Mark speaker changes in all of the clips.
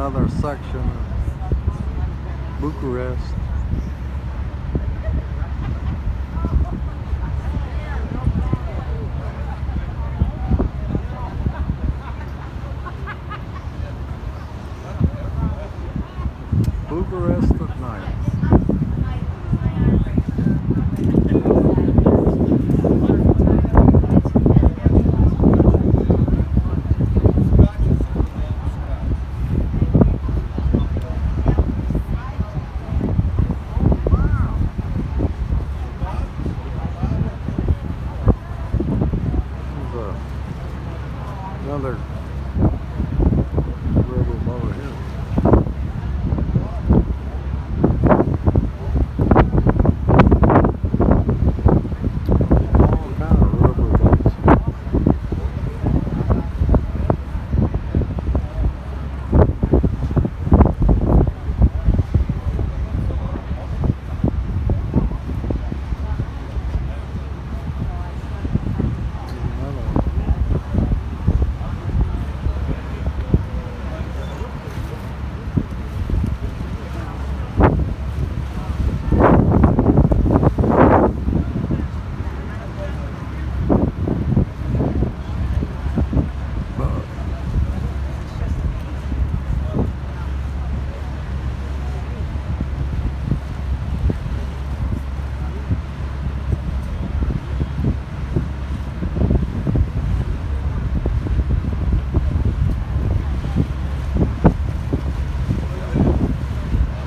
Speaker 1: another section of Bucharest. Bucharest at night. Another river over here. All kind of river boats.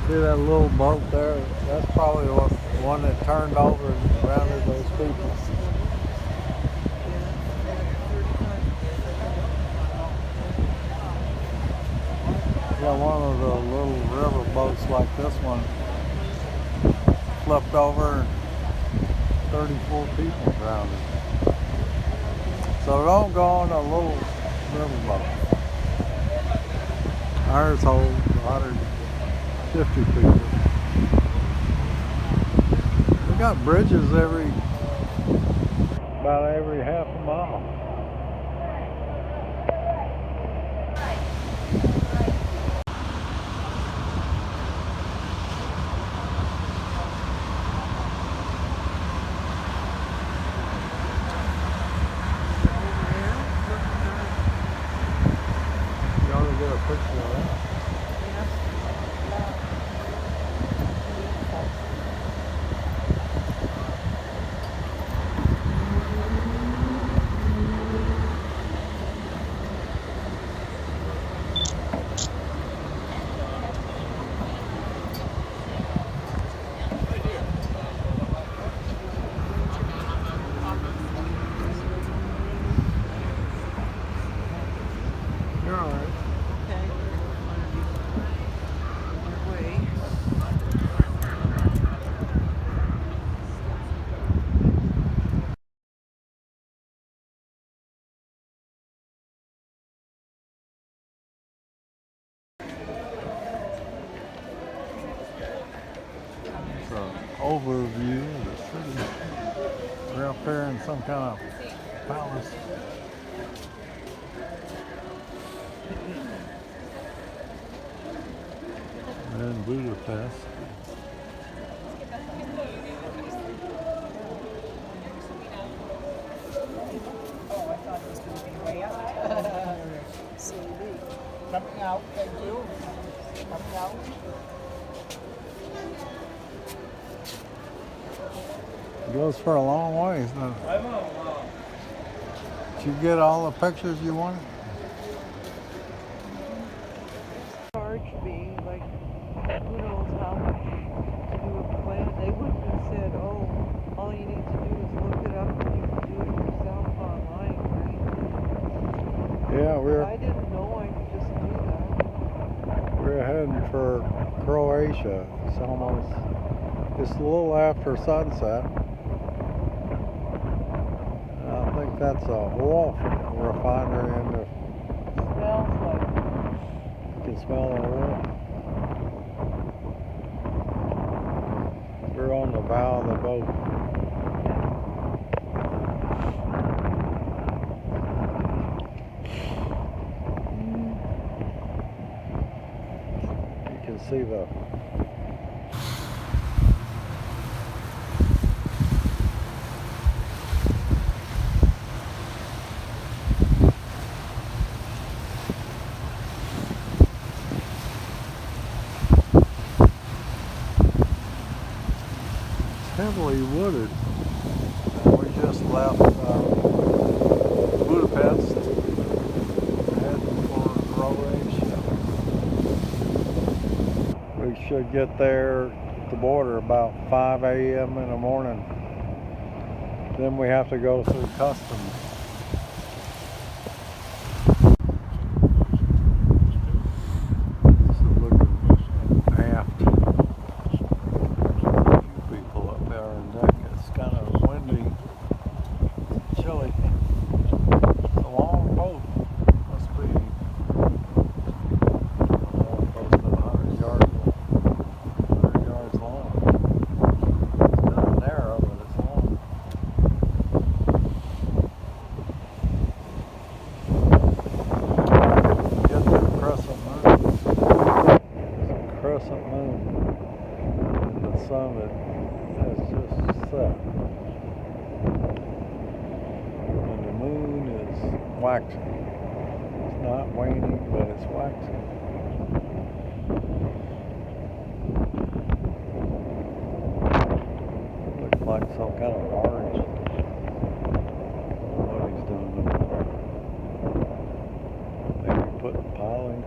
Speaker 1: See that little boat there? That's probably the one that turned over and grounded those people. Yeah, one of the little river boats like this one flipped over and 34 people drowned. So don't go on a little river boat. Ours holds 150 people. We got bridges about every half a mile. You ought to get a picture of that. You're all right. It's an overview of the city. We're up there in some kind of palace. We're in Budapest.
Speaker 2: Oh, I thought it was going to be way out. Coming out, thank you. Coming out.
Speaker 1: It goes for a long ways, doesn't it? Did you get all the pictures you wanted?
Speaker 3: Charged me like who knows how much to do a plan. They wouldn't have said, oh, all you need to do is look it up and you can do it yourself online, right?
Speaker 1: Yeah,
Speaker 3: I didn't know I could just do that.
Speaker 1: we're heading for Croatia. It's a little after sunset. I think that's a oil refinery and
Speaker 3: Smells like
Speaker 1: you can smell the oil. We're on the bow of the boat. see the heavily wooded. We just left Budapest, heading for Croatia. We should get there at the border about 5 a.m. in the morning. Then we have to go through customs. So looking aft. People up there on deck. It's kind of windy, chilly. It's a long boat. Must be close to 100 yards long. It's kind of narrow, but it's long. Get the crescent moon. There's a crescent moon. And the sun has just set. And the moon is waxing. It's not waning, but it's waxing. Looks like some kind of barge. What he's doing over there. Maybe putting pilings.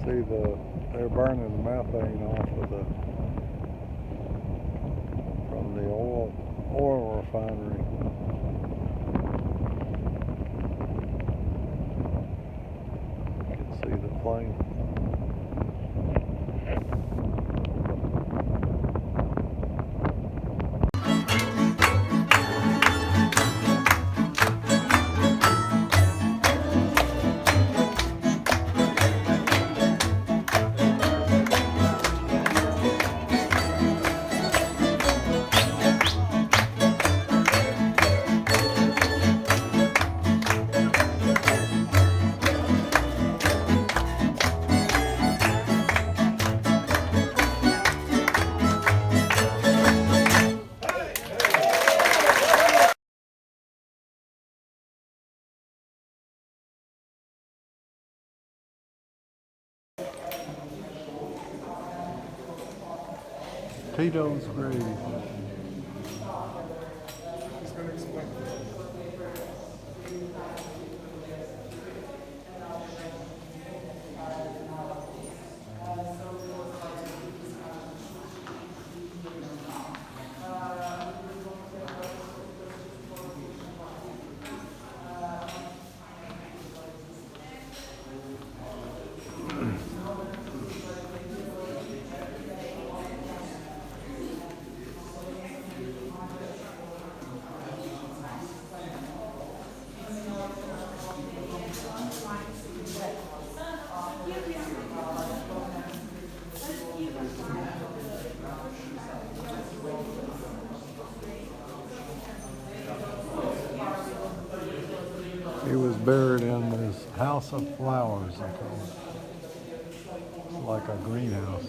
Speaker 1: See they're burning the methane off of from the oil refinery. You can see the flame. Tito's grave. He was buried in this house of flowers, they call it. Like a greenhouse.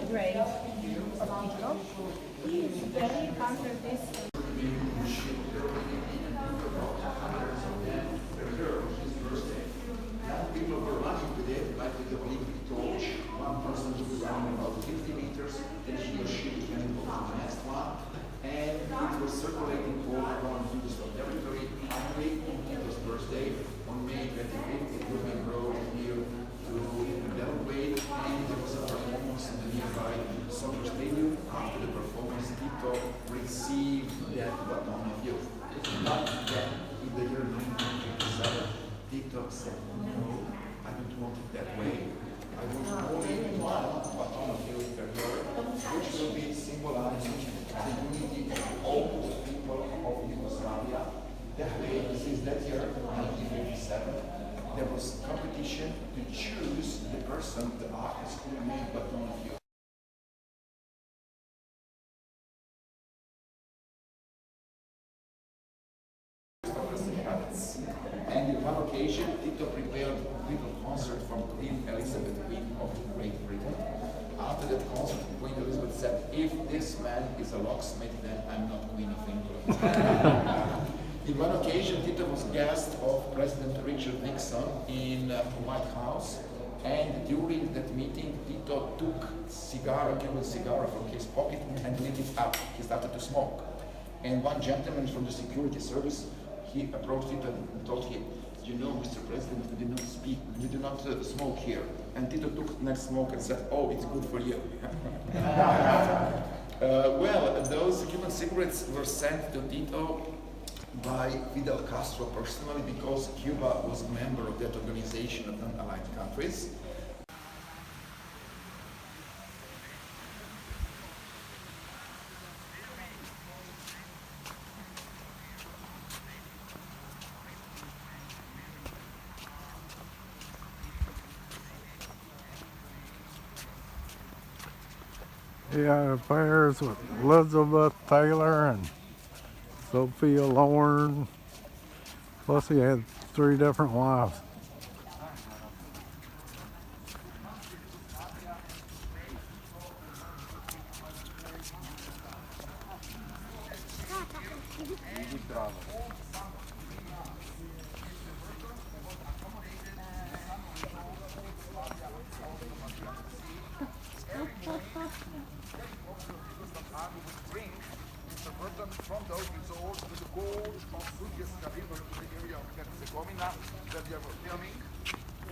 Speaker 2: grave of Tito. He is buried under this.
Speaker 4: People were running with it, like with the blinking torch. One person was running about 50 meters, then he or she went over to the next one, and it was circulating all around Yugoslav territory. Finally, it was birthday on May 25th. It will be brought here to Danube, and there was a performance in the nearby soccer stadium. After the performance, Tito received that baton of youth. But then, in the year 1957, Tito said, no, I don't want it that way. I want only one baton of youth per year, which will be symbolizing the unity of all the people of Yugoslavia. That way, since that year, 1957, there was competition to choose the person, the artist who made baton of youth. And on one occasion, Tito prepared a little concert from Queen Elizabeth, Queen of Great Britain. After that concert, Queen Elizabeth said, if this man is a locksmith, then I'm not Queen of England. In one occasion, Tito was guest of President Richard Nixon in White House. And during that meeting, Tito took a Cuban cigar from his pocket and lit it up. He started to smoke. And one gentleman from the security service, he approached Tito and told him, you know, Mr. President, we do not speak, we do not smoke here. And Tito took the next smoke and said, oh, it's good for you. Well, those Cuban cigarettes were sent to Tito by Fidel Castro personally because Cuba was a member of that organization of non-aligned countries.
Speaker 1: Yeah, affairs with Elizabeth Taylor and Sophia Loren. Plus he had 3 different wives.
Speaker 4: From those resorts to the coast of Sudjetska River to the area of Herzegovina that they were filming.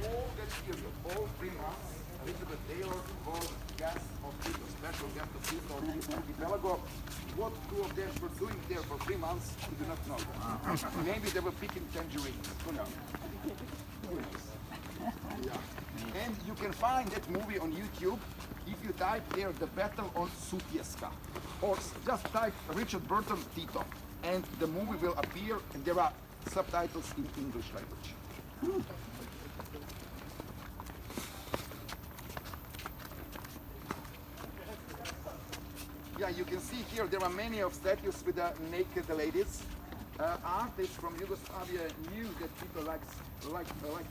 Speaker 4: All that period, all 3 months, Elizabeth Taylor was guest of Tito, special guest of Tito Archipelago. What 2 of them were doing there for 3 months, we do not know. Maybe they were picking tangerines, who knows? Yeah. And you can find that movie on YouTube if you type there the battle on Sutjeska, or just type Richard Burton Tito, and the movie will appear, and there are subtitles in English language. Yeah, you can see here there are many of statues with naked ladies. Artists from Yugoslavia knew that Tito liked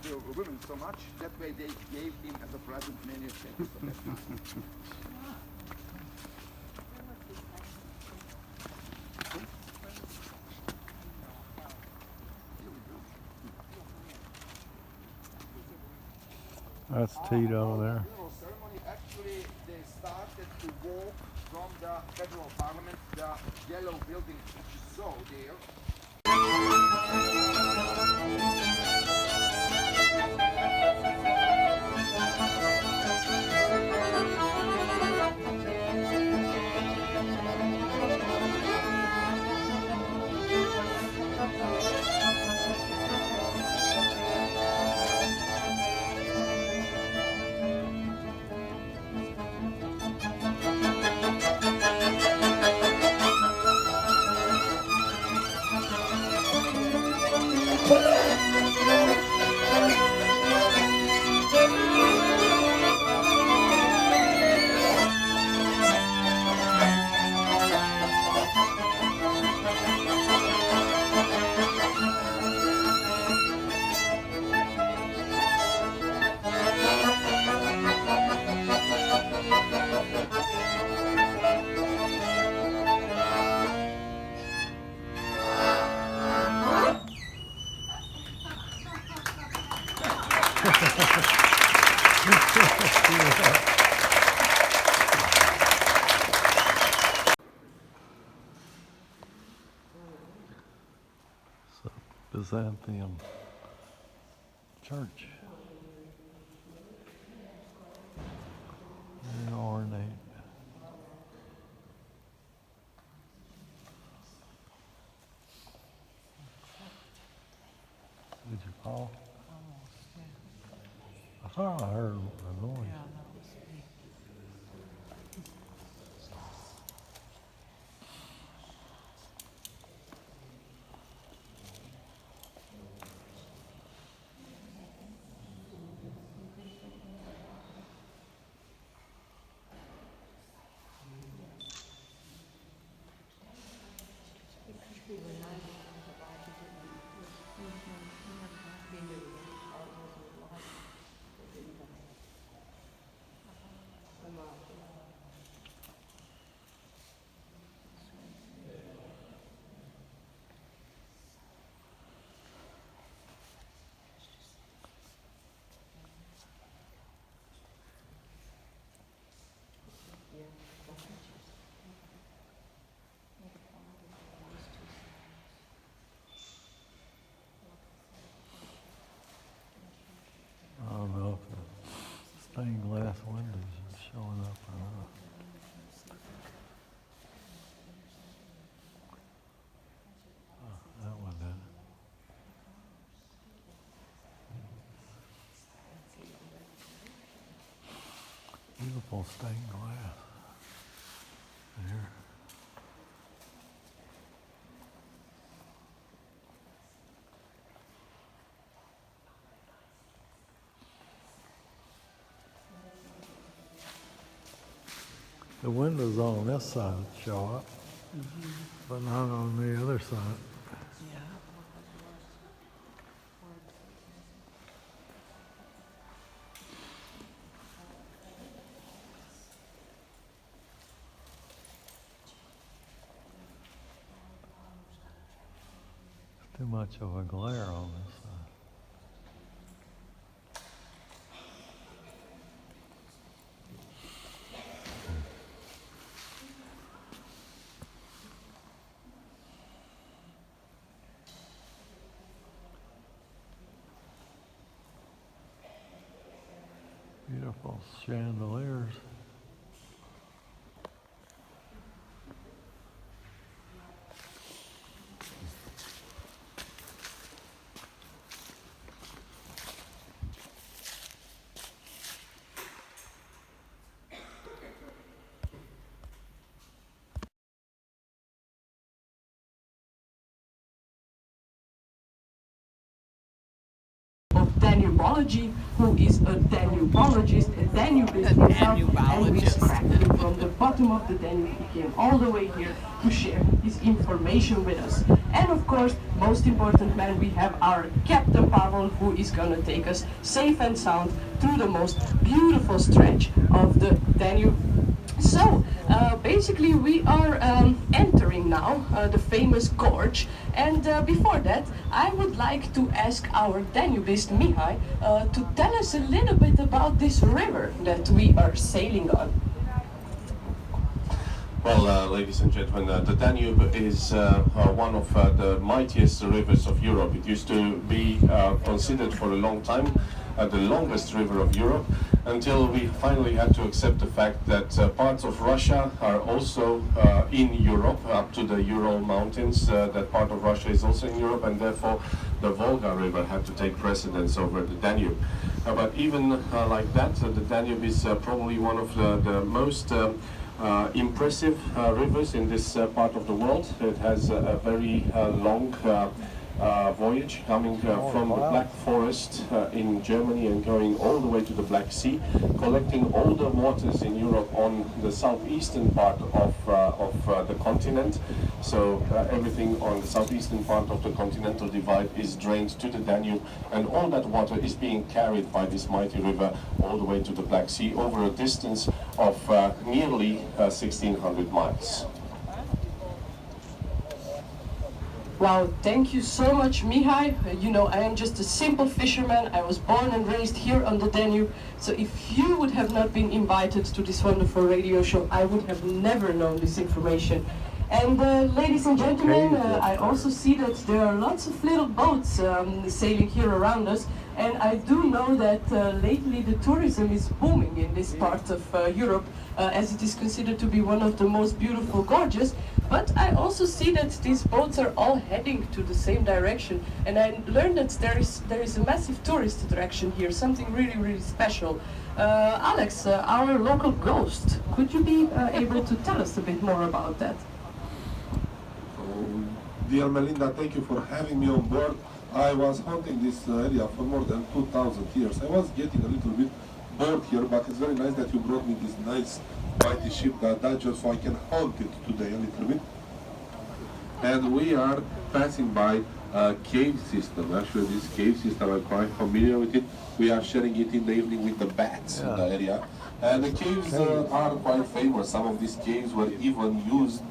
Speaker 4: the women so much, that way they gave him as a present many statues of that time.
Speaker 1: That's Tito there.
Speaker 4: The ceremony, actually, they started to walk from the federal parliament, the yellow building which you saw there.
Speaker 1: Byzantium church. Very ornate. Did you fall? I thought I heard a noise. I don't know if the stained glass windows are showing up or not. That one did. Beautiful stained glass. There. The windows on this side show up, but not on the other side. Too much of a glare on this side. Beautiful chandeliers.
Speaker 5: Danubology, who is a Danubologist, a Danubist himself, and we scrapped him from the bottom of the Danube. He came all the way here to share his information with us. And of course, most important man, we have our Captain Pavel, who is gonna take us safe and sound through the most beautiful stretch of the Danube. So, basically we are entering now the famous gorge, and before that I would like to ask our Danubist Mihai to tell us a little bit about this river that we are sailing on.
Speaker 6: Well, ladies and gentlemen, the Danube is one of the mightiest rivers of Europe. It used to be considered for a long time the longest river of Europe, until we finally had to accept the fact that parts of Russia are also in Europe, up to the Ural Mountains. That part of Russia is also in Europe, and therefore the Volga River had to take precedence over the Danube. But even like that, the Danube is probably one of the most impressive rivers in this part of the world. It has a very long voyage coming from the Black Forest in Germany and going all the way to the Black Sea, collecting all the waters in Europe on the southeastern part of the continent. So everything on the southeastern part of the continental divide is drained to the Danube, and all that water is being carried by this mighty river all the way to the Black Sea over a distance of nearly 1,600 miles.
Speaker 5: Wow, thank you so much, Mihai. You know, I am just a simple fisherman. I was born and raised here on the Danube. So if you would have not been invited to this wonderful radio show, I would have never known this information. And ladies and gentlemen, I also see that there are lots of little boats sailing here around us. And I do know that lately the tourism is booming in this part of Europe, as it is considered to be one of the most beautiful gorges. But I also see that these boats are all heading to the same direction. And I learned that there is a massive tourist attraction here, something really, really special. Alex, our local ghost, could you be able to tell us a bit more about that?
Speaker 7: Dear Melinda, thank you for having me on board. I was haunting this area for more than 2,000 years. I was getting a little bit bored here, but it's very nice that you brought me this nice mighty ship, the Dodger, so I can haunt it today a little bit. And we are passing by a cave system. Actually, this cave system, I'm quite familiar with it. We are sharing it in the evening with the bats in the area. And the caves are quite famous. Some of these caves were even used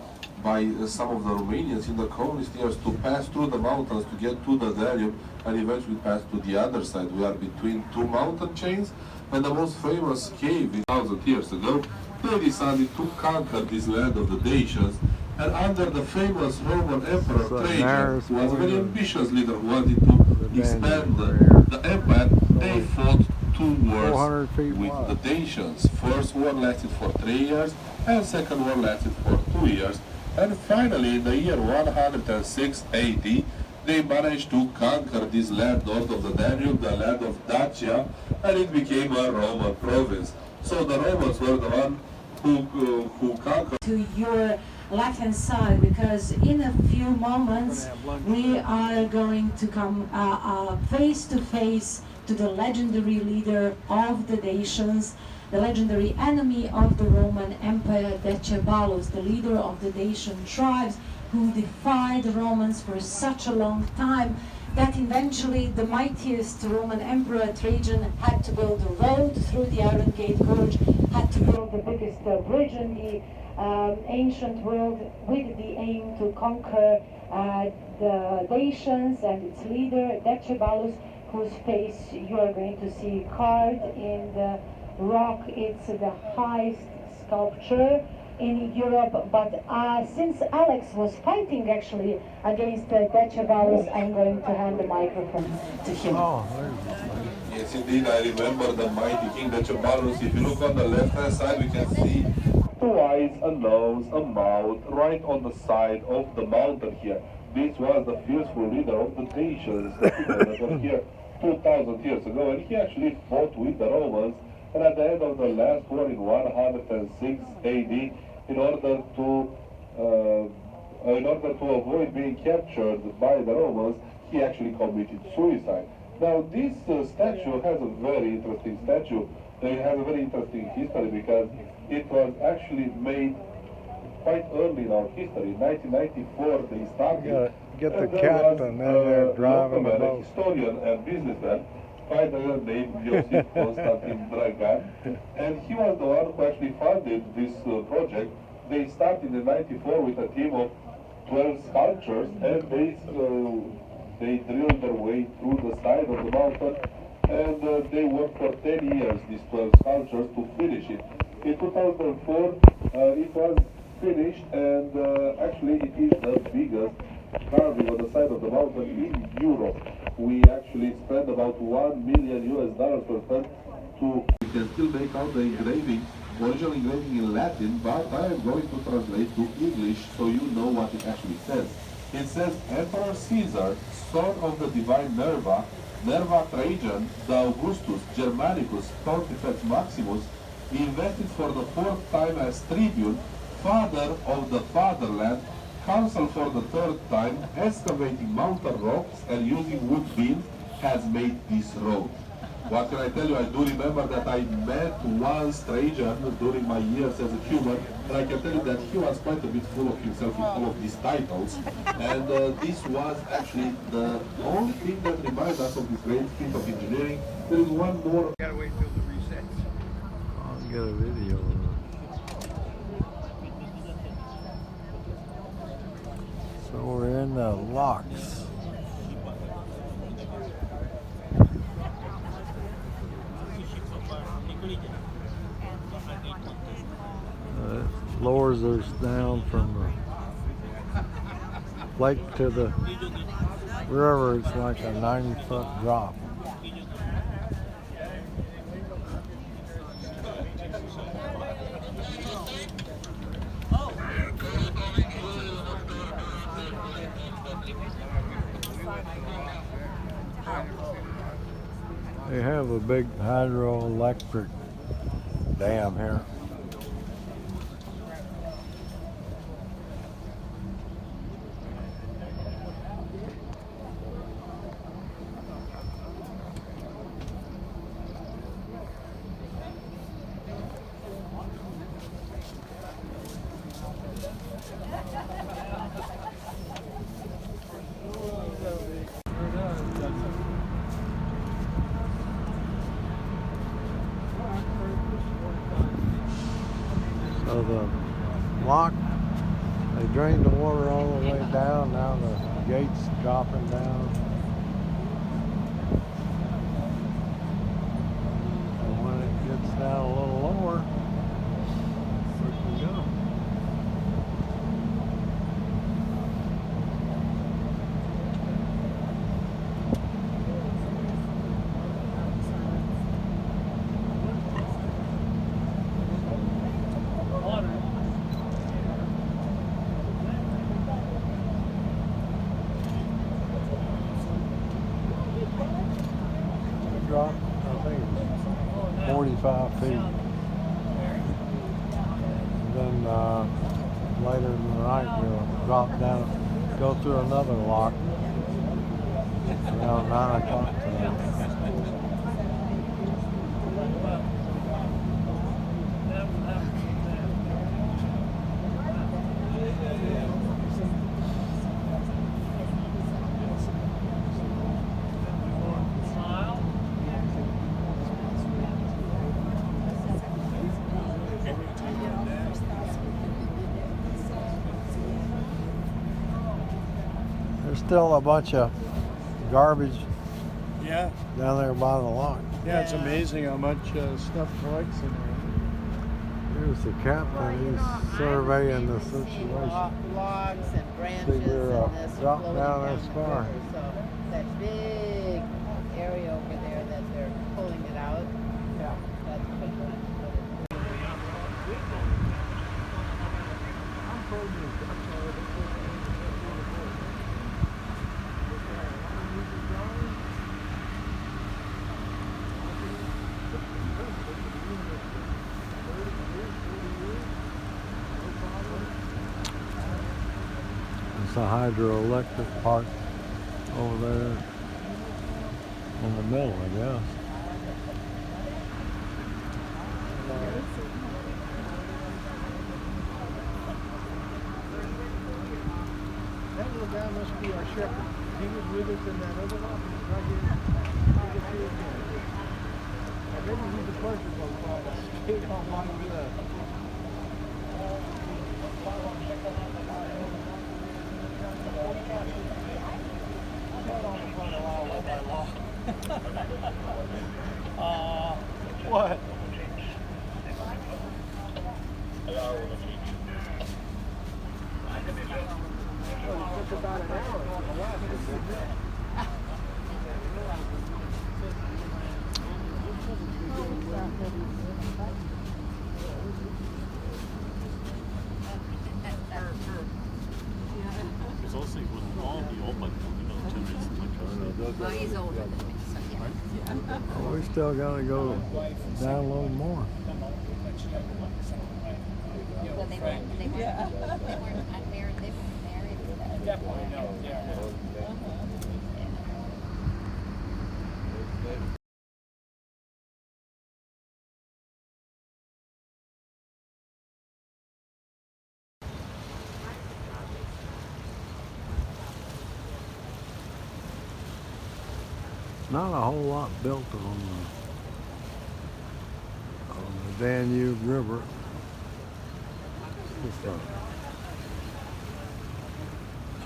Speaker 7: by some of the Romanians in the colonist years to pass through the mountains to get to the Danube and eventually pass to the other side. We are between two mountain chains, and the most famous cave 1,000 years ago, they decided to conquer this land of the Dacians, and under the famous Roman Emperor Trajan, who was a very ambitious leader who wanted to expand the empire, they fought two wars with the Dacians. First war lasted for 3 years, and second war lasted for 2 years. And finally, in the year 106 AD, they managed to conquer this land north of the Danube, the land of Dacia, and it became a Roman province. So the Romans were the one who conquered.
Speaker 8: To your left-hand side, because in a few moments we are going to come face to face to the legendary leader of the Dacians, the legendary enemy of the Roman Empire, Decebalus, the leader of the Dacian tribes, who defied the Romans for such a long time that eventually the mightiest Roman Emperor Trajan had to build a road through the Iron Gate Gorge, had to build the biggest bridge in the ancient world with the aim to conquer the Dacians and its leader, Decebalus, whose face you are going to see carved in the rock. It's the highest sculpture in Europe, but since Alex was fighting actually against Decebalus, I'm going to hand the microphone to him.
Speaker 7: Yes, indeed, I remember the mighty King Decebalus. If you look on the left-hand side, we can see two eyes, a nose, a mouth, right on the side of the mountain here. This was the fearful leader of the Dacians that were here 2,000 years ago, and he actually fought with the Romans. And at the end of the last war in 106 AD, in order to avoid being captured by the Romans, he actually committed suicide. Now, this statue has a very interesting It has a very interesting history because it was actually made quite early in our history. In 1994, they started.
Speaker 1: Get the captain in there driving the boat.
Speaker 7: A historian and businessman by the name Josip Constantin Dragan, and he was the one who actually funded this project. They started in '94 with a team of 12 sculptors, and they drilled their way through the side of the mountain, and they worked for 10 years, these 12 sculptures, to finish it. In 2004, it was finished, and actually it is the biggest carving on the side of the mountain in Europe. We actually spent about $1 million per ton to... You can still make out the engraving, original engraving in Latin, but I am going to translate to English so you know what it actually says. It says, Emperor Caesar, son of the divine Nerva, Nerva Trajan, the Augustus, Germanicus, Pontifex Maximus, invested for the 4th time as tribune, father of the fatherland, council for the 3rd time, excavating mountain rocks and using wood beams, has made this road. What can I tell you? I do remember that I met once Trajan during my years as a human, and I can tell you that he was quite a bit full of himself with all of these titles. And this was actually the only thing that reminds us of this great feat of engineering. There is one more.
Speaker 1: Gotta wait till the resets. I'll get a video of it. So we're in the locks. It lowers us down from the lake to the river, it's like a 90-foot drop. They have a big hydroelectric dam here. So the lock, they drained the water all the way down. Now the gate's dropping down. And when it gets down a little lower, we can go. Drop, I think it's 45 feet. And then later in the night we'll drop down, go through another lock around 9 o'clock tonight. There's still a bunch of garbage
Speaker 9: Yeah,
Speaker 1: down there by the lock.
Speaker 9: yeah, it's amazing how much stuff collects in there.
Speaker 1: Here's the captain, he's surveying the situation.
Speaker 10: Logs and
Speaker 1: See,
Speaker 10: branches
Speaker 1: we're
Speaker 10: and this
Speaker 1: drop
Speaker 10: floating
Speaker 1: down this
Speaker 10: the
Speaker 1: far.
Speaker 10: river. So that big area over there that they're pulling it out,
Speaker 9: Yeah.
Speaker 10: that's pretty much what it is.
Speaker 1: It's a hydroelectric park over there in the middle, I guess.
Speaker 9: That little guy must be our shepherd. He was with us in that other one. Right here. Take us here again. Maybe he's the pleasure boat for us. He don't want to do that. What? Well, it took about an hour on the last one.
Speaker 11: Because also it wouldn't all be open, tourists like
Speaker 2: Well, he's older than me, so yeah.
Speaker 1: Oh, we still gotta go down a little more.
Speaker 2: Well, they weren't unmarried, they were married.
Speaker 9: Definitely no, yeah.
Speaker 1: Not a whole lot built on the Danube River. Just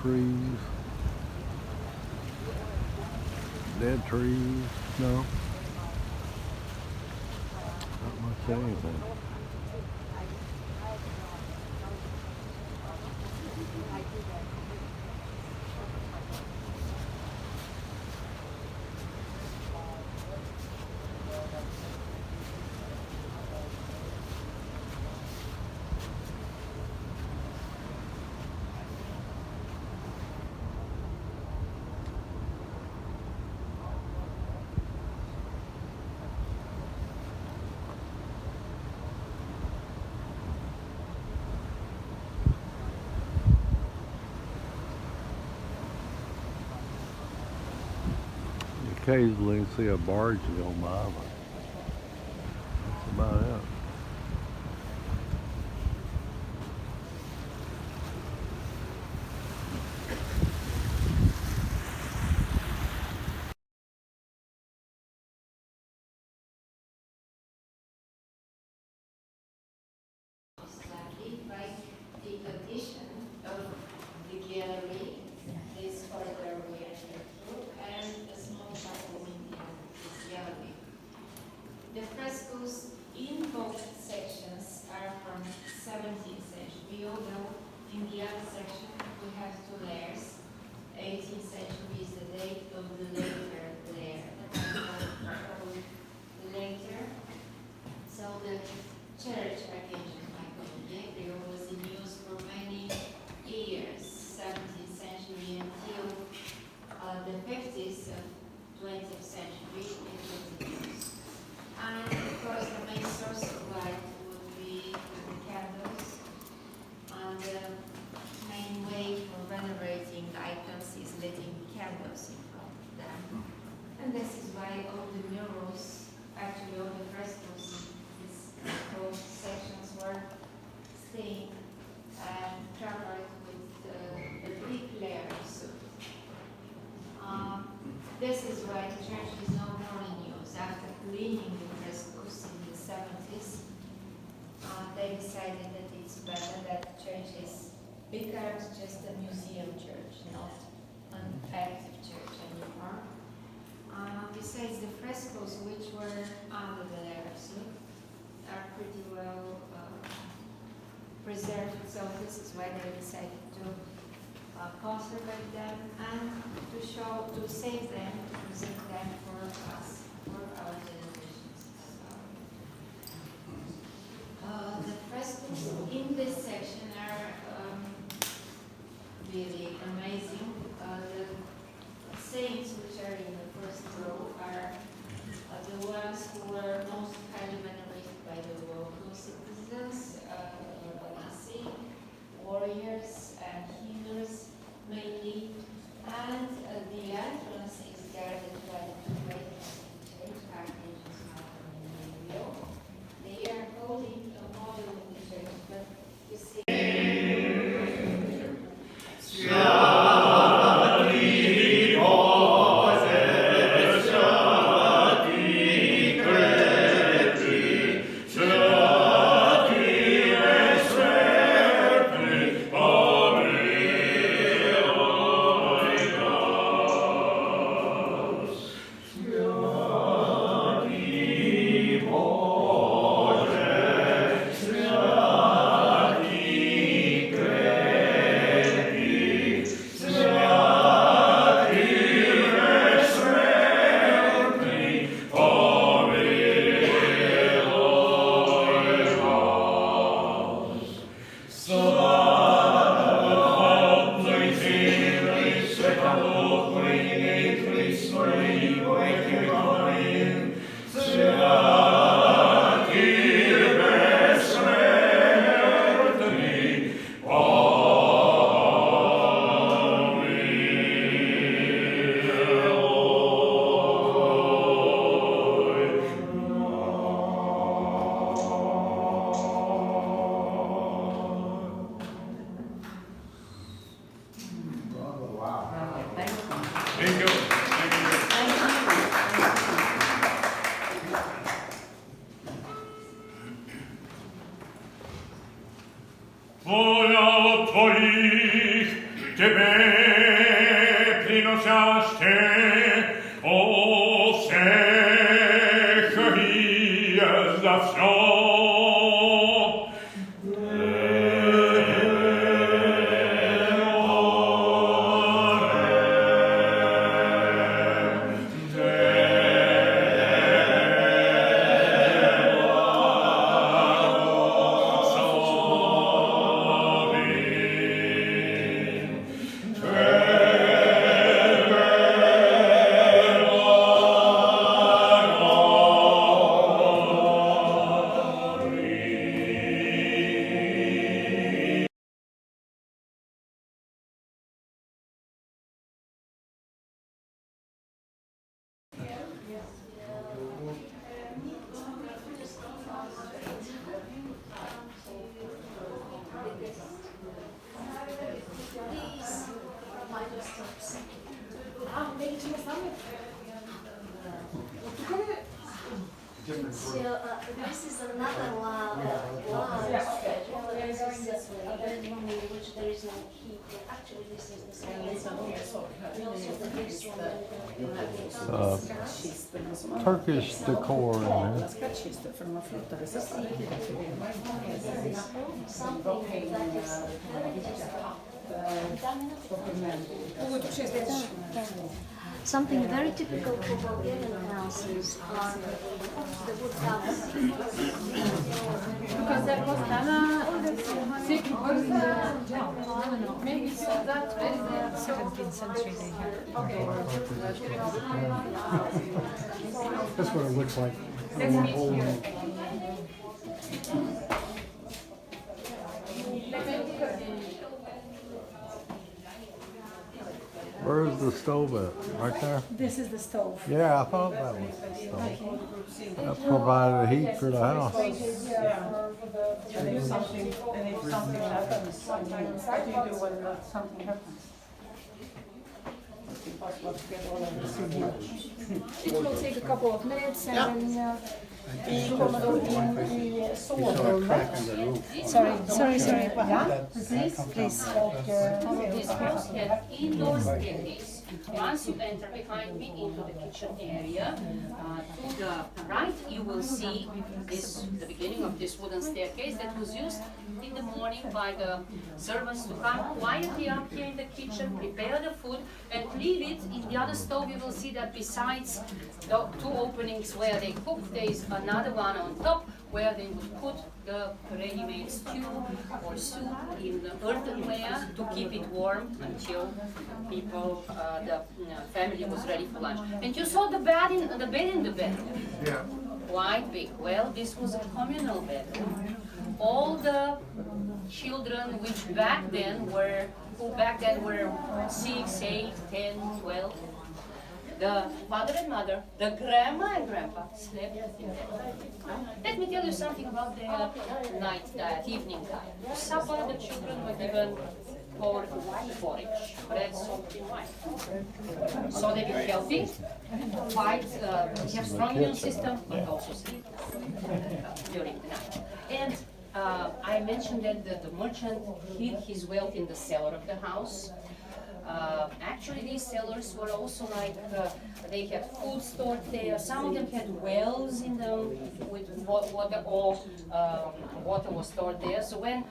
Speaker 1: trees, dead trees, no, not much of anything. occasionally see a barge go by, but that's about it.
Speaker 12: The addition of the gallery, this corridor we entered through, and a small chapel in this gallery. The frescoes in both sections are from 17th century, although in the other section we have two layers. 18th century is the date of the later layer, probably later. So the church Archangel Michael Gabriel was in use for many years, 17th century until the 50s of 20th century. It was in use. And of course the main source of light would be the candles, and the main way for venerating icons is letting candles in front of them. And this is why all the murals, actually all the frescoes both sections were stained and covered with a thick layer of soot. This is why the church is no more in use. After cleaning the frescoes in the 70s, they decided that it's better that the church is becomes just a museum church, not an active church anymore. Besides the frescoes, which were under the layer of soot, are pretty well preserved, so this is why they decided to conserve them and to save them, to preserve them for us, for our generations. The frescoes in this section are really amazing. The saints which are in the first row are the ones who were most highly venerated by the local citizens, warriors and healers mainly, and the entrance is guarded by the two great church archangels Michael and Gabriel. They are holding a model of the church, but you see.
Speaker 13: Prague.
Speaker 12: this is another one which there is no heat. Actually, this is the same.
Speaker 1: Turkish decor in there.
Speaker 12: Something very typical for Bulgarian houses are the wood houses.
Speaker 2: Because there was maybe so that in the 17th century they had. Okay.
Speaker 9: That's what it looks like.
Speaker 2: Let's meet here.
Speaker 1: Where's the stove at? Right there?
Speaker 2: This is the stove.
Speaker 1: Yeah, I thought that was the stove. That provided heat for the house.
Speaker 3: And if something happens, what do you do when something happens? It's impossible to get all of this in here.
Speaker 2: It will take a couple of minutes and then we kommer då in i sovrummet. Sorry. Please.
Speaker 13: This house has indoor staircase. Once you enter behind me into the kitchen area, to the right you will see the beginning of this wooden staircase that was used in the morning by the servants to come quietly up here in the kitchen, prepare the food and leave it. In the other stove you will see that besides the two openings where they cook, there is another one on top where they would put the ready-made stew or soup in the earthenware to keep it warm until people, the family was ready for lunch. And you saw the bed in the bedroom.
Speaker 9: Yeah.
Speaker 13: Quite big. Well, this was a communal bedroom. All the children who back then were 6, 8, 10, 12. The father and mother, the grandma and grandpa slept in bed. Let me tell you something about the night, that evening time. For supper, the children were given porridge, bread, salt, and wine. So they were healthy, have strong immune system, but also sleep during the night. And I mentioned that the merchant hid his wealth in the cellar of the house. Actually, these cellars were also like, they had food stored there. Some of them had wells in them with water, or water was stored there. So when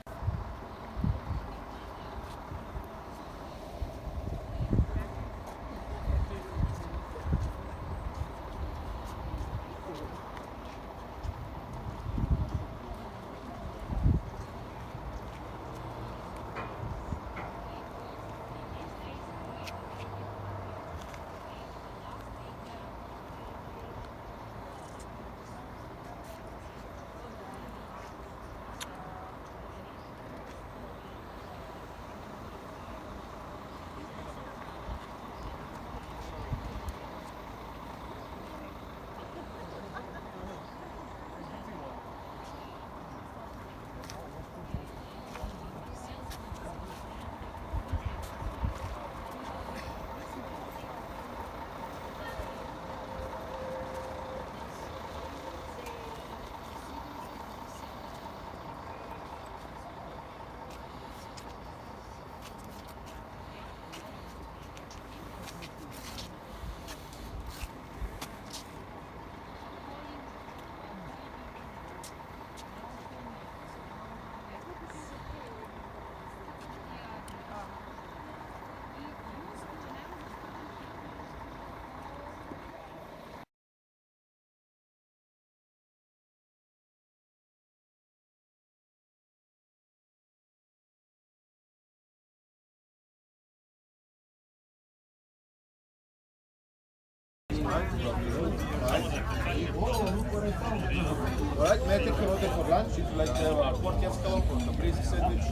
Speaker 9: Alright, may I take you out there for lunch? It's like pork scallop or caprese sandwich.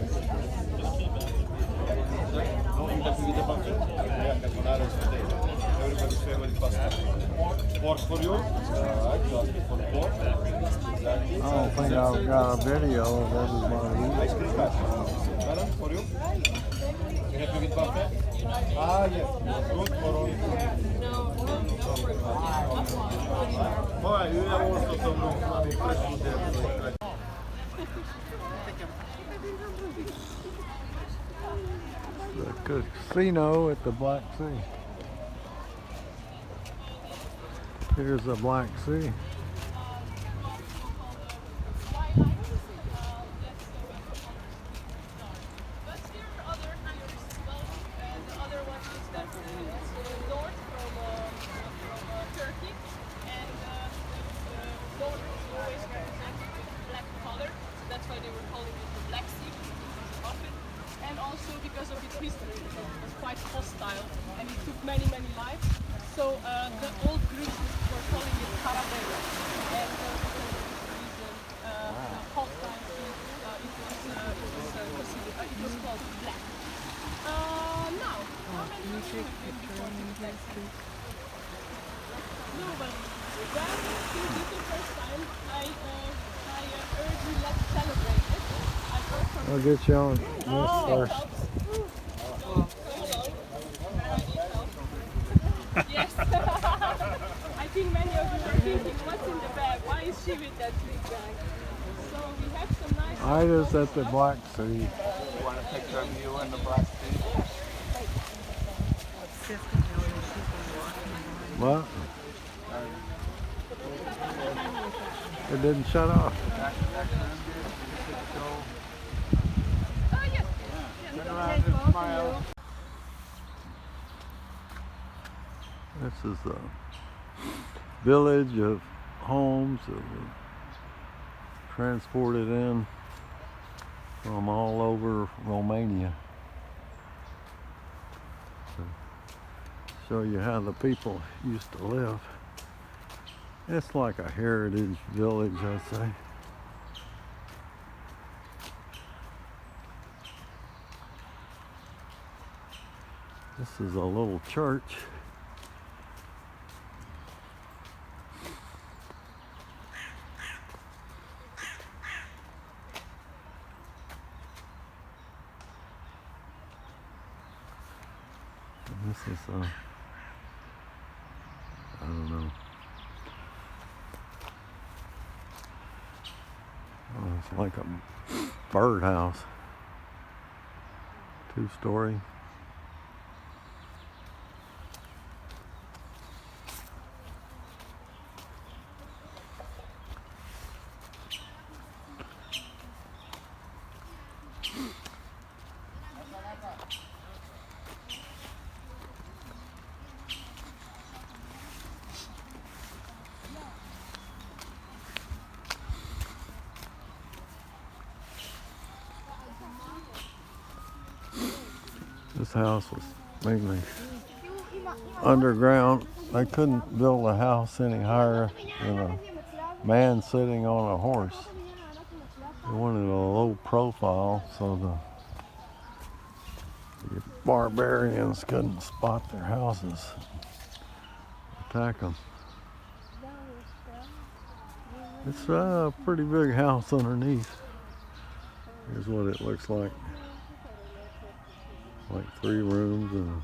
Speaker 9: No, you have to eat the buffet. Yeah, carbonara is for day.
Speaker 7: everybody's favorite pasta. Pork for you. Just for pork.
Speaker 1: I don't think I've got a video of everybody eating.
Speaker 7: Ice cream madam, for you. You happy with buffet? Ah, yes. Good for all.
Speaker 1: The casino at the Black Sea. Here's the Black Sea.
Speaker 5: And also because of its history, it was quite hostile and it took many lives. So the old Greeks were calling it Carabella. And because of this reason, the hostile it was called black. Now, how many of you have been before to the Black Sea? Nobody. Well, since this is the first time, I urge you let's celebrate it.
Speaker 1: I'll get you on this first.
Speaker 5: Yes. I think many of you are thinking, what's in the bag? Why is she with that big bag? So we have some nice...
Speaker 1: I just at the Black Sea.
Speaker 9: You want a picture of you in the Black Sea?
Speaker 1: What? It didn't shut off. This is a village of homes that were transported in from all over Romania to show you how the people used to live. It's like a heritage village, I'd say. This is a little church. And this is I don't know. Oh, it's like a birdhouse. 2-story. This house was mainly underground. They couldn't build a house any higher than a man sitting on a horse. They wanted a low profile so the barbarians couldn't spot their houses, attack them. It's a pretty big house underneath. Here's what it looks like. Like 3 rooms and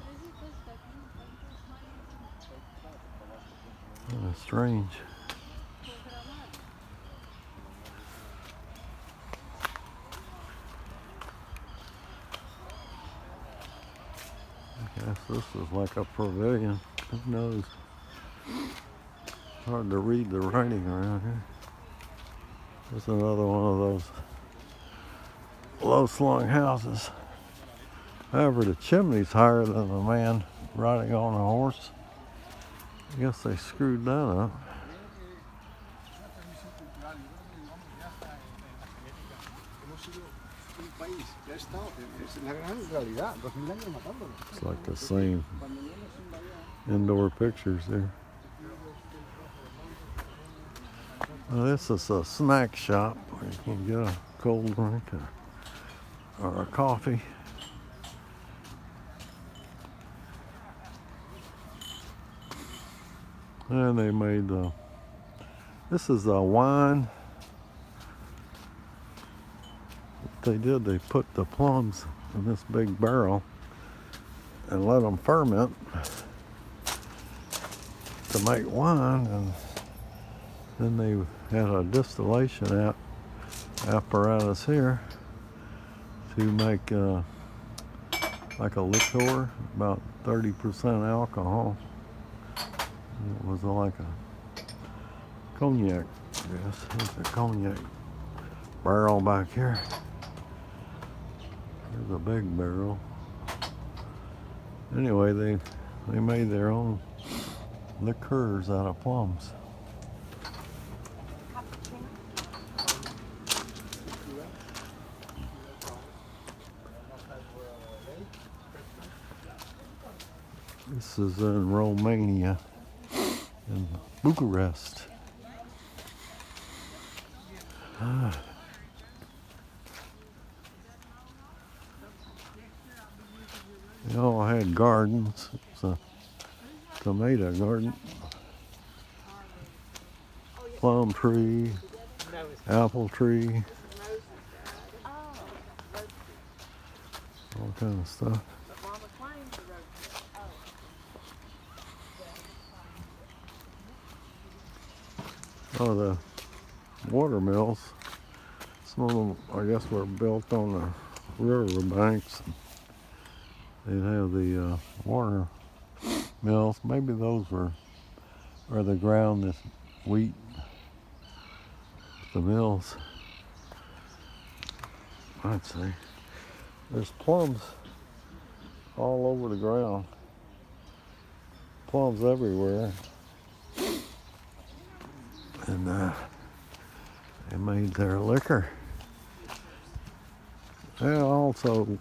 Speaker 1: strange. I guess this is like a pavilion. Who knows? It's hard to read the writing around here. There's another one of those low-slung houses. However, the chimney's higher than the man riding on a horse. I guess they screwed that up. It's like the same indoor pictures there. Well, this is a snack shop where you can get a cold drink or a coffee. And they made this is a wine. What they did, they put the plums in this big barrel and let them ferment to make wine, and then they had a distillation apparatus here to make like a liqueur, about 30% alcohol. It was like a cognac, I guess. There's a cognac barrel back here. There's a big barrel. Anyway, they made their own liqueurs out of plums. This is in Romania, in Bucharest. They all had gardens. It's a tomato garden, plum tree, apple tree, all kind of stuff. Oh, the watermills, some of them, I guess, were built on the river banks. They'd have the water mills. Maybe those were where they ground this wheat. The mills, I'd say. There's plums all over the ground. Plums everywhere. And they made their liquor. They also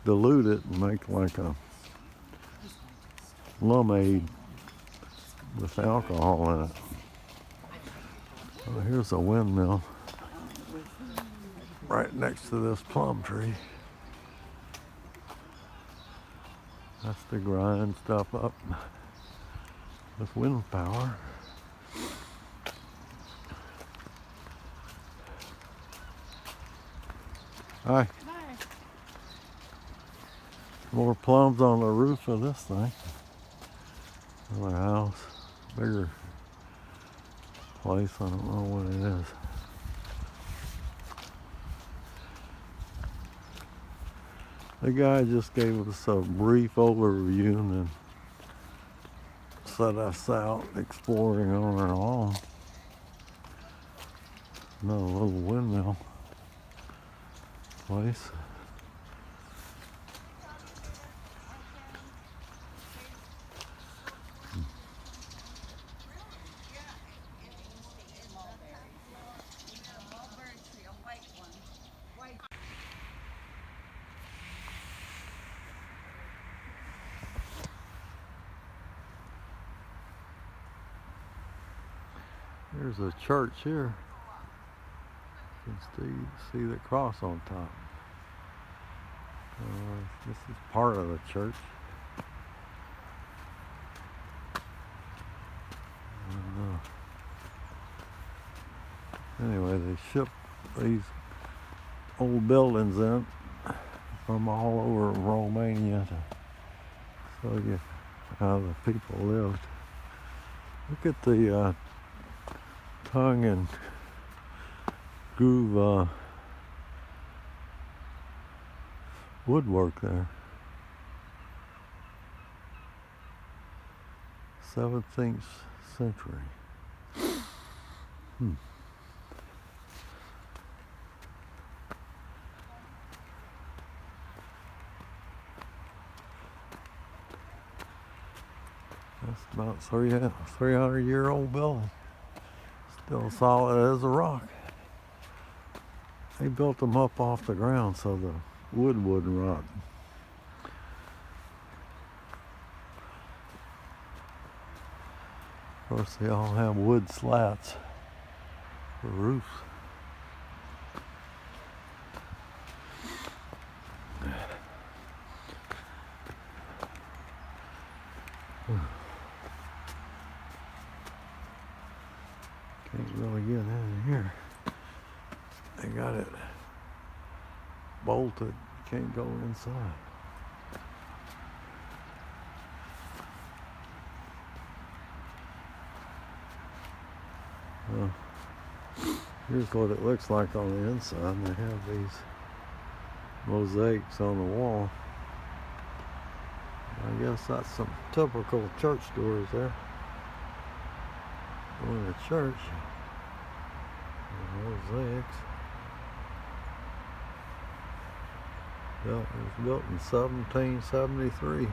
Speaker 1: dilute it and make like a lemonade with alcohol in it. Oh, here's a windmill right next to this plum tree. That's to grind stuff up with wind power. Hi. More plums on the roof of this thing. Another house, bigger place. I don't know what it is. The guy just gave us a brief overview and then set us out exploring on our own. Another little windmill place. There's a church here. You can see the cross on top. This is part of the church. And, anyway, they ship these old buildings in from all over Romania to show you how the people lived. Look at the tongue and groove woodwork there. 17th century. That's about 300-year-old building. Still solid as a rock. They built them up off the ground so the wood wouldn't rot. Of course, they all have wood slats for roofs. really get in here. They got it bolted. Can't go inside. Well, here's what it looks like on the inside. They have these mosaics on the wall. I guess that's some typical church doors there. Going to church. Mosaics. Yeah, it was built in 1773.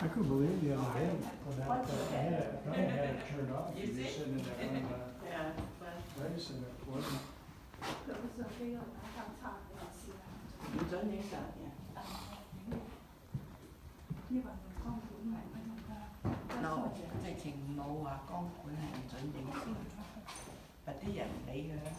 Speaker 9: I couldn't believe the other day when I had it turned off. You were sitting in that one place and it wasn't.
Speaker 14: No, thầy trình mẫu con của hàng chuẩn định xí và tí dành đấy nữa.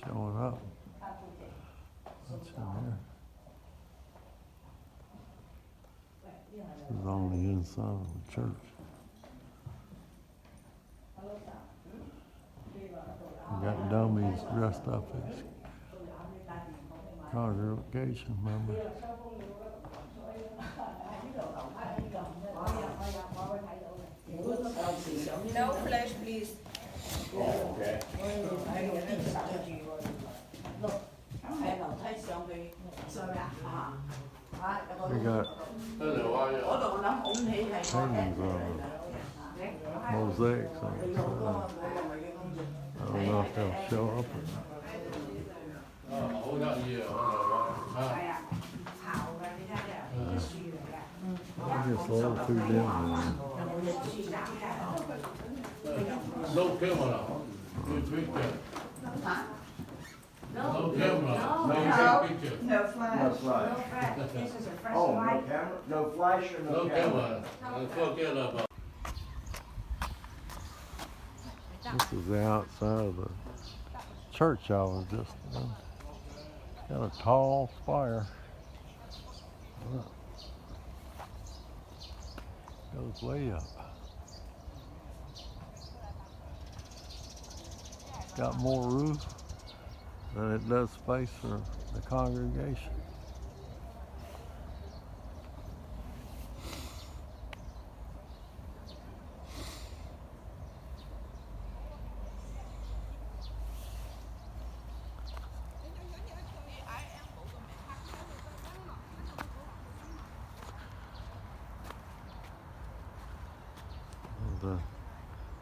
Speaker 1: Showing up. What's in here? This is on the inside of the church. We got dummies dressed up as congregation members.
Speaker 2: No flash, please.
Speaker 14: Okay.
Speaker 1: We got paintings mosaics on the side. I don't know if they'll show up or not. It's a little too dim.
Speaker 11: No camera. Good picture. No camera. No picture.
Speaker 2: No flash.
Speaker 15: No flash.
Speaker 2: This is a fresh
Speaker 15: Oh, no
Speaker 2: light.
Speaker 15: camera? No flash or no camera?
Speaker 11: Forget about.
Speaker 1: This is the outside of the church I was just in. Got a tall spire. Look. Goes way up. It's got more roof than it does space for the congregation.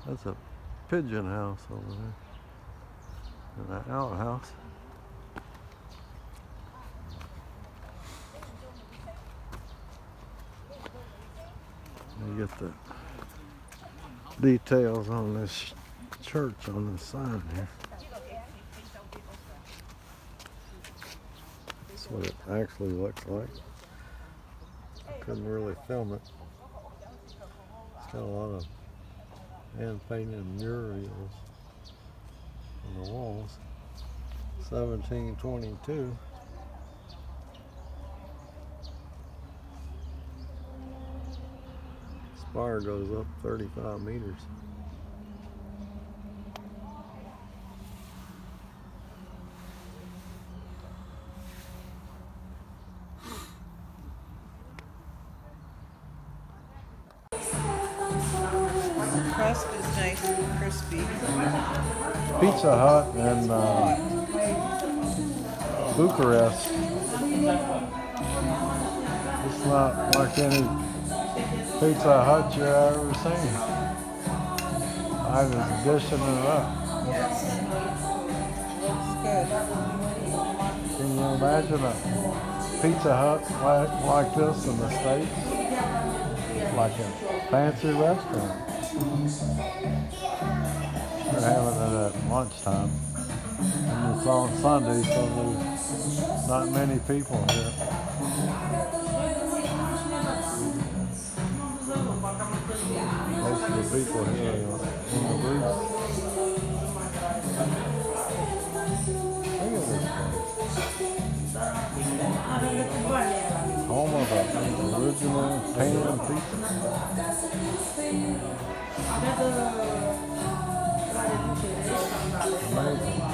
Speaker 1: That's a pigeon house over there. And an outhouse. You get the details on this church on the side here. That's what it actually looks like. I couldn't really film it. It's got a lot of hand-painted murals on the walls. 1722. Spire goes up 35 meters.
Speaker 3: Crust is nice and crispy.
Speaker 1: Pizza Hut and Bucharest. It's not like any Pizza Hut you've ever seen. I was dishing it up.
Speaker 3: Yes. Looks good.
Speaker 1: Can you imagine a Pizza Hut like this in the States? Like a fancy restaurant. They're having it at lunchtime. And it's on Sunday, so there's not many people here. Most of the people here are in the booth. Look at this place. Home of the original pan pizza. Amazing.